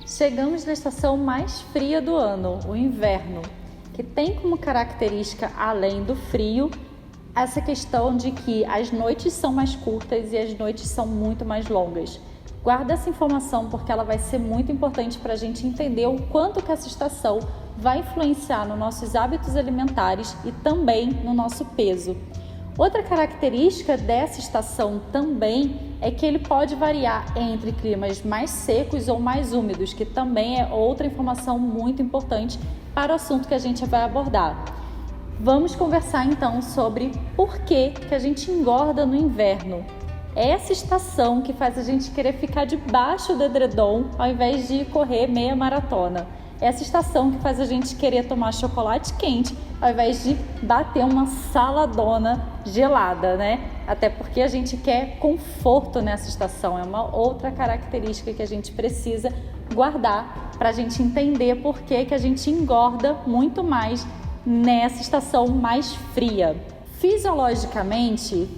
Chegamos na estação mais fria do ano, o inverno, que tem como característica, além do frio, essa questão de que as noites são mais curtas e as noites são muito mais longas. Guarda essa informação porque ela vai ser muito importante para a gente entender o quanto que essa estação vai influenciar nos nossos hábitos alimentares e também no nosso peso. Outra característica dessa estação também é que ele pode variar entre climas mais secos ou mais úmidos, que também é outra informação muito importante para o assunto que a gente vai abordar. Vamos conversar então sobre por que a gente engorda no inverno. É essa estação que faz a gente querer ficar debaixo do edredom ao invés de correr meia maratona. É essa estação que faz a gente querer tomar chocolate quente ao invés de bater uma saladona gelada, né? Até porque a gente quer conforto nessa estação. É uma outra característica que a gente precisa guardar para a gente entender por que a gente engorda muito mais nessa estação mais fria. Fisiologicamente,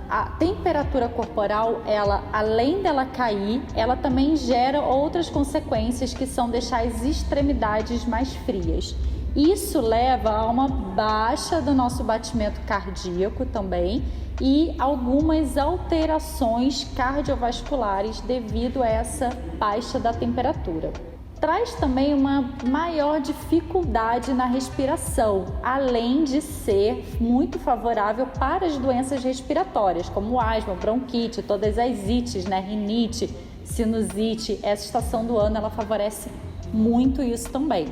a temperatura corporal, ela, além dela cair, ela também gera outras consequências que são deixar as extremidades mais frias. Isso leva a uma baixa do nosso batimento cardíaco também e algumas alterações cardiovasculares devido a essa baixa da temperatura. Traz também uma maior dificuldade na respiração, além de ser muito favorável para as doenças respiratórias, como asma, bronquite, todas as ites, né? Rinite, sinusite. Essa estação do ano ela favorece muito isso também.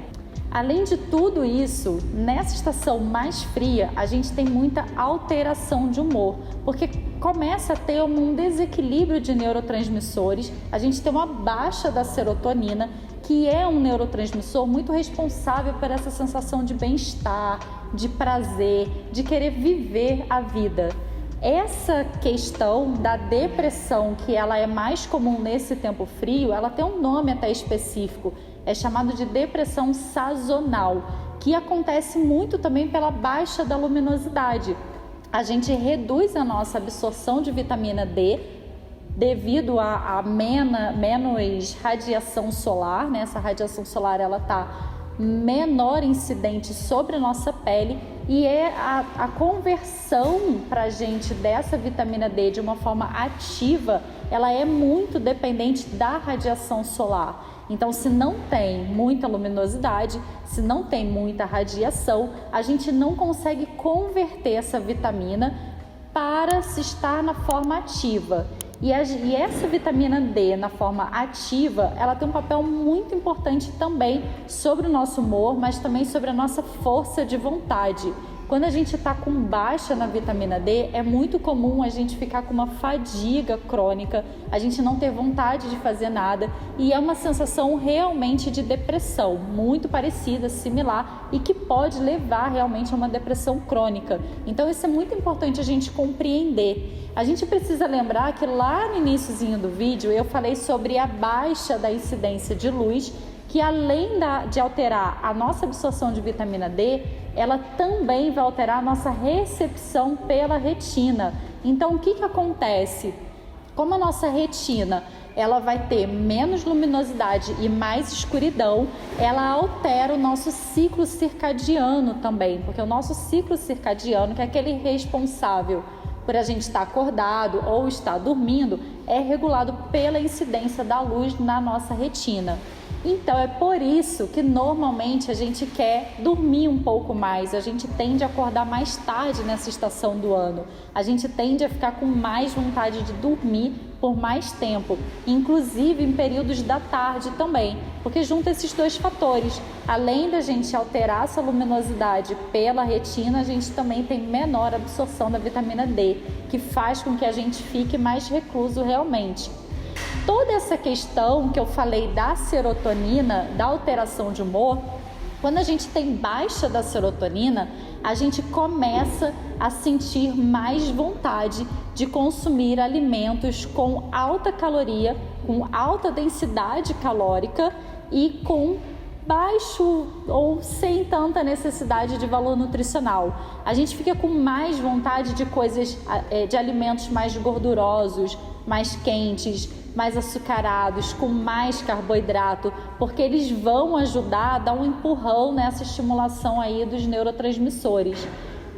Além de tudo isso, nessa estação mais fria, a gente tem muita alteração de humor, porque começa a ter um desequilíbrio de neurotransmissores, a gente tem uma baixa da serotonina, que é um neurotransmissor muito responsável por essa sensação de bem-estar, de prazer, de querer viver a vida. Essa questão da depressão, que ela é mais comum nesse tempo frio, ela tem um nome até específico, é chamado de depressão sazonal, que acontece muito também pela baixa da luminosidade. A gente reduz a nossa absorção de vitamina D devido a menos radiação solar, né? Essa radiação solar ela está menor incidente sobre a nossa pele e a conversão para a gente dessa vitamina D de uma forma ativa, ela é muito dependente da radiação solar. Então, se não tem muita luminosidade, se não tem muita radiação, a gente não consegue converter essa vitamina para se estar na forma ativa. E essa vitamina D na forma ativa, ela tem um papel muito importante também sobre o nosso humor, mas também sobre a nossa força de vontade. Quando a gente está com baixa na vitamina D, é muito comum a gente ficar com uma fadiga crônica, a gente não ter vontade de fazer nada e é uma sensação realmente de depressão, muito parecida, similar e que pode levar realmente a uma depressão crônica. Então isso é muito importante a gente compreender. A gente precisa lembrar que lá no iniciozinho do vídeo eu falei sobre a baixa da incidência de luz, que além de alterar a nossa absorção de vitamina D, ela também vai alterar a nossa recepção pela retina. Então, o que acontece? Como a nossa retina ela vai ter menos luminosidade e mais escuridão, ela altera o nosso ciclo circadiano também, porque o nosso ciclo circadiano, que é aquele responsável por a gente estar acordado ou estar dormindo, é regulado pela incidência da luz na nossa retina. Então é por isso que normalmente a gente quer dormir um pouco mais, a gente tende a acordar mais tarde nessa estação do ano, a gente tende a ficar com mais vontade de dormir por mais tempo, inclusive em períodos da tarde também, porque junta esses dois fatores, além da gente alterar essa luminosidade pela retina, a gente também tem menor absorção da vitamina D, que faz com que a gente fique mais recluso realmente. Toda essa questão que eu falei da serotonina, da alteração de humor, quando a gente tem baixa da serotonina, a gente começa a sentir mais vontade de consumir alimentos com alta caloria, com alta densidade calórica e com baixo ou sem tanta necessidade de valor nutricional. A gente fica com mais vontade de coisas, de alimentos mais gordurosos, mais quentes, mais açucarados, com mais carboidrato, porque eles vão ajudar a dar um empurrão nessa estimulação aí dos neurotransmissores.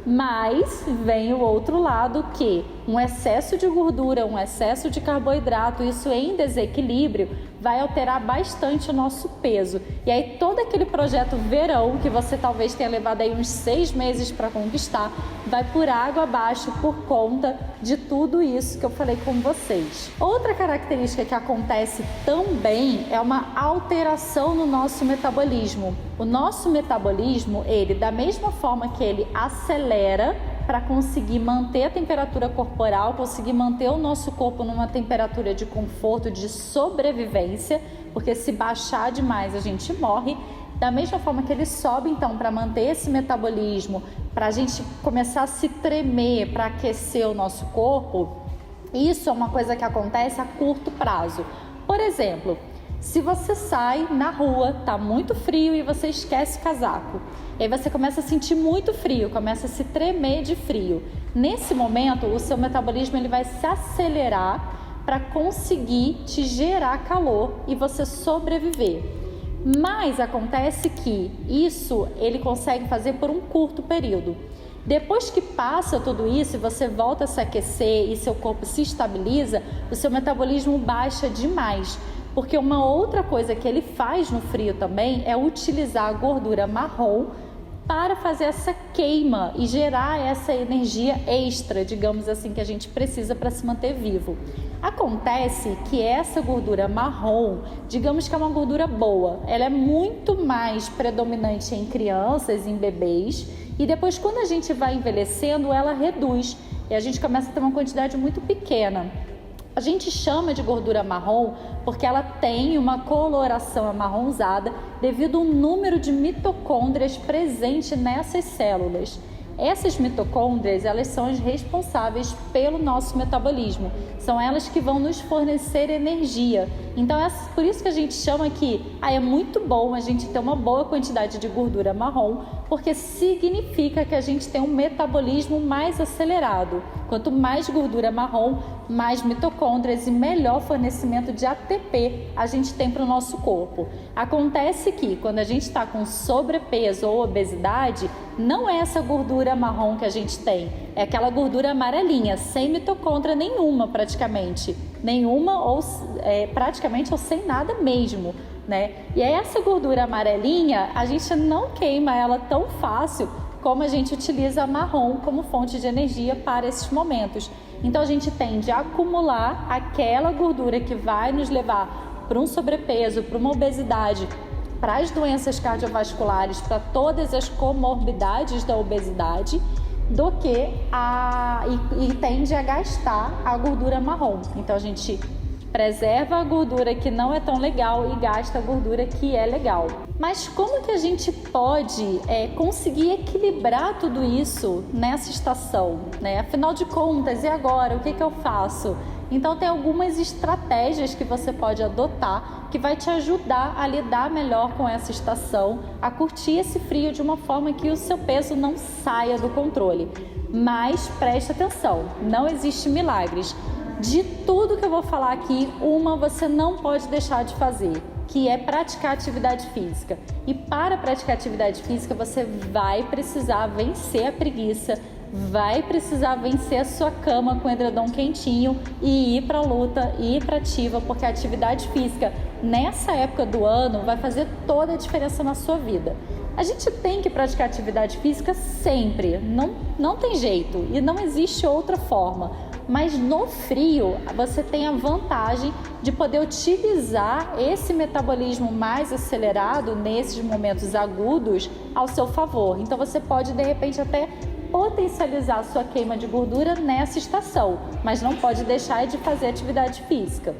Mas vem o outro lado, que um excesso de gordura, um excesso de carboidrato, isso em desequilíbrio, vai alterar bastante o nosso peso. E aí todo aquele projeto verão, que você talvez tenha levado aí uns 6 meses para conquistar, vai por água abaixo por conta de tudo isso que eu falei com vocês. Outra característica que acontece também é uma alteração no nosso metabolismo. O nosso metabolismo, ele, da mesma forma que ele acelera para conseguir manter a temperatura corporal, conseguir manter o nosso corpo numa temperatura de conforto, de sobrevivência, porque se baixar demais a gente morre. Da mesma forma que ele sobe, então, para manter esse metabolismo, para a gente começar a se tremer, para aquecer o nosso corpo, isso é uma coisa que acontece a curto prazo. Por exemplo, se você sai na rua, tá muito frio e você esquece o casaco, e aí você começa a sentir muito frio, começa a se tremer de frio. Nesse momento, o seu metabolismo ele vai se acelerar para conseguir te gerar calor e você sobreviver. Mas acontece que isso ele consegue fazer por um curto período. Depois que passa tudo isso e você volta a se aquecer e seu corpo se estabiliza, o seu metabolismo baixa demais. Porque uma outra coisa que ele faz no frio também é utilizar a gordura marrom para fazer essa queima e gerar essa energia extra, digamos assim, que a gente precisa para se manter vivo. Acontece que essa gordura marrom, digamos que é uma gordura boa, ela é muito mais predominante em crianças, em bebês, e depois quando a gente vai envelhecendo, ela reduz e a gente começa a ter uma quantidade muito pequena. A gente chama de gordura marrom porque ela tem uma coloração amarronzada devido ao número de mitocôndrias presente nessas células. Essas mitocôndrias, elas são as responsáveis pelo nosso metabolismo. São elas que vão nos fornecer energia. Então é por isso que a gente chama que é muito bom a gente ter uma boa quantidade de gordura marrom, porque significa que a gente tem um metabolismo mais acelerado. Quanto mais gordura marrom, mais mitocôndrias e melhor fornecimento de ATP a gente tem para o nosso corpo. Acontece que quando a gente está com sobrepeso ou obesidade, não é essa gordura marrom que a gente tem, é aquela gordura amarelinha, sem mitocôndria nenhuma praticamente, praticamente ou sem nada mesmo, né? E essa gordura amarelinha, a gente não queima ela tão fácil como a gente utiliza a marrom como fonte de energia para esses momentos. Então a gente tende a acumular aquela gordura que vai nos levar para um sobrepeso, para uma obesidade, para as doenças cardiovasculares, para todas as comorbidades da obesidade, do que e tende a gastar a gordura marrom. Então a gente preserva a gordura que não é tão legal e gasta a gordura que é legal. Mas como que a gente pode conseguir equilibrar tudo isso nessa estação, né? Afinal de contas, e agora? O que eu faço? Então tem algumas estratégias que você pode adotar que vai te ajudar a lidar melhor com essa estação, a curtir esse frio de uma forma que o seu peso não saia do controle. Mas preste atenção, não existe milagres. De tudo que eu vou falar aqui, uma você não pode deixar de fazer, que é praticar atividade física. E para praticar atividade física, você vai precisar vencer a preguiça, vai precisar vencer a sua cama com o edredom quentinho e ir para a luta, e ir para ativa, porque a atividade física nessa época do ano vai fazer toda a diferença na sua vida. A gente tem que praticar atividade física sempre, não tem jeito e não existe outra forma. Mas no frio, você tem a vantagem de poder utilizar esse metabolismo mais acelerado nesses momentos agudos ao seu favor. Então você pode, de repente, até potencializar a sua queima de gordura nessa estação, mas não pode deixar de fazer atividade física.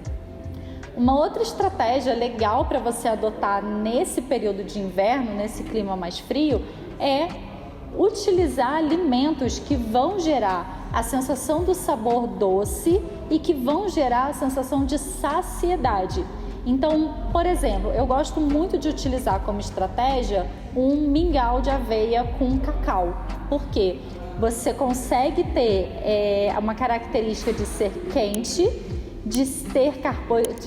Uma outra estratégia legal para você adotar nesse período de inverno, nesse clima mais frio, é utilizar alimentos que vão gerar a sensação do sabor doce e que vão gerar a sensação de saciedade. Então, por exemplo, eu gosto muito de utilizar como estratégia um mingau de aveia com cacau. Por quê? Você consegue ter uma característica de ser quente de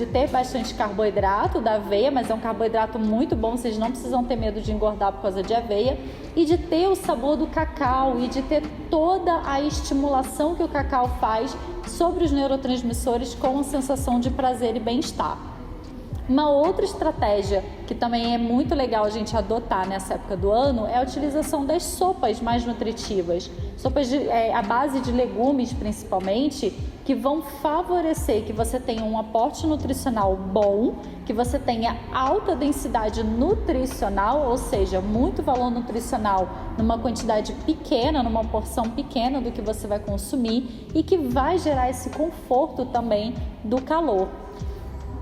ter bastante carboidrato da aveia, mas é um carboidrato muito bom, vocês não precisam ter medo de engordar por causa de aveia, e de ter o sabor do cacau e de ter toda a estimulação que o cacau faz sobre os neurotransmissores com a sensação de prazer e bem-estar. Uma outra estratégia que também é muito legal a gente adotar nessa época do ano é a utilização das sopas mais nutritivas. Sopas à base de legumes, principalmente, que vão favorecer que você tenha um aporte nutricional bom, que você tenha alta densidade nutricional, ou seja, muito valor nutricional numa quantidade pequena, numa porção pequena do que você vai consumir e que vai gerar esse conforto também do calor.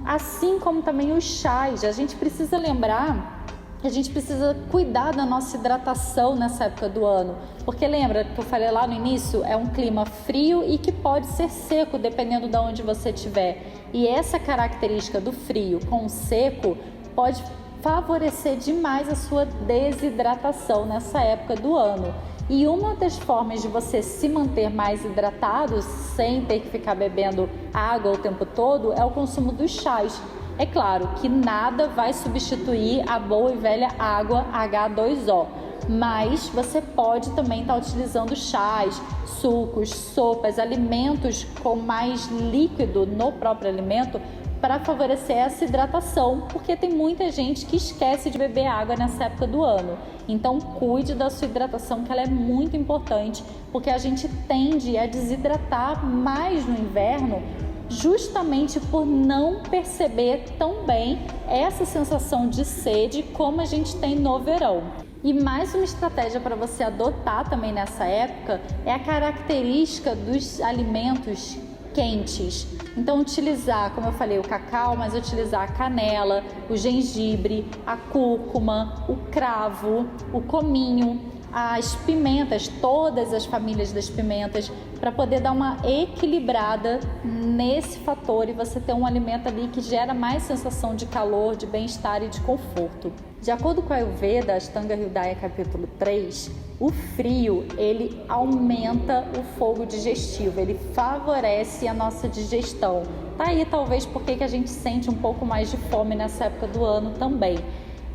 Assim como também os chás, a gente precisa lembrar que a gente precisa cuidar da nossa hidratação nessa época do ano. Porque lembra que eu falei lá no início, é um clima frio e que pode ser seco, dependendo de onde você estiver. E essa característica do frio com o seco pode favorecer demais a sua desidratação nessa época do ano. E uma das formas de você se manter mais hidratado, sem ter que ficar bebendo água o tempo todo, é o consumo dos chás. É claro que nada vai substituir a boa e velha água H2O, mas você pode também estar utilizando chás, sucos, sopas, alimentos com mais líquido no próprio alimento para favorecer essa hidratação, porque tem muita gente que esquece de beber água nessa época do ano. Então cuide da sua hidratação, que ela é muito importante, porque a gente tende a desidratar mais no inverno, justamente por não perceber tão bem essa sensação de sede como a gente tem no verão. E mais uma estratégia para você adotar também nessa época é a característica dos alimentos quentes. Então utilizar, como eu falei, o cacau, mas utilizar a canela, o gengibre, a cúrcuma, o cravo, o cominho, as pimentas, todas as famílias das pimentas, para poder dar uma equilibrada nesse fator e você ter um alimento ali que gera mais sensação de calor, de bem-estar e de conforto. De acordo com a Ayurveda, Ashtanga Hridaya capítulo 3, o frio, ele aumenta o fogo digestivo, ele favorece a nossa digestão. Tá aí talvez porque que a gente sente um pouco mais de fome nessa época do ano também.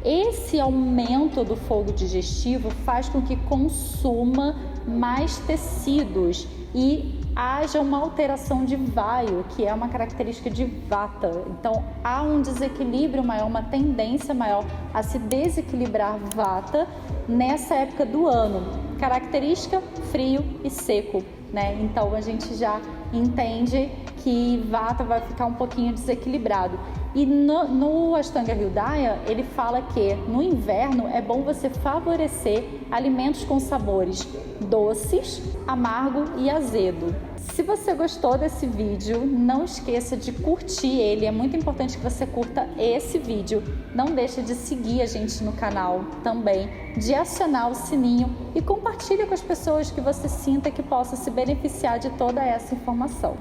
Esse aumento do fogo digestivo faz com que consuma mais tecidos e haja uma alteração de vaio, que é uma característica de vata. Então há um desequilíbrio maior, uma tendência maior a se desequilibrar vata nessa época do ano. Característica frio e seco, né? Então a gente já entende que vata vai ficar um pouquinho desequilibrado. E no Ashtanga Hridaya, ele fala que no inverno é bom você favorecer alimentos com sabores doces, amargo e azedo. Se você gostou desse vídeo, não esqueça de curtir ele, é muito importante que você curta esse vídeo. Não deixe de seguir a gente no canal também, de acionar o sininho e compartilhe com as pessoas que você sinta que possam se beneficiar de toda essa informação.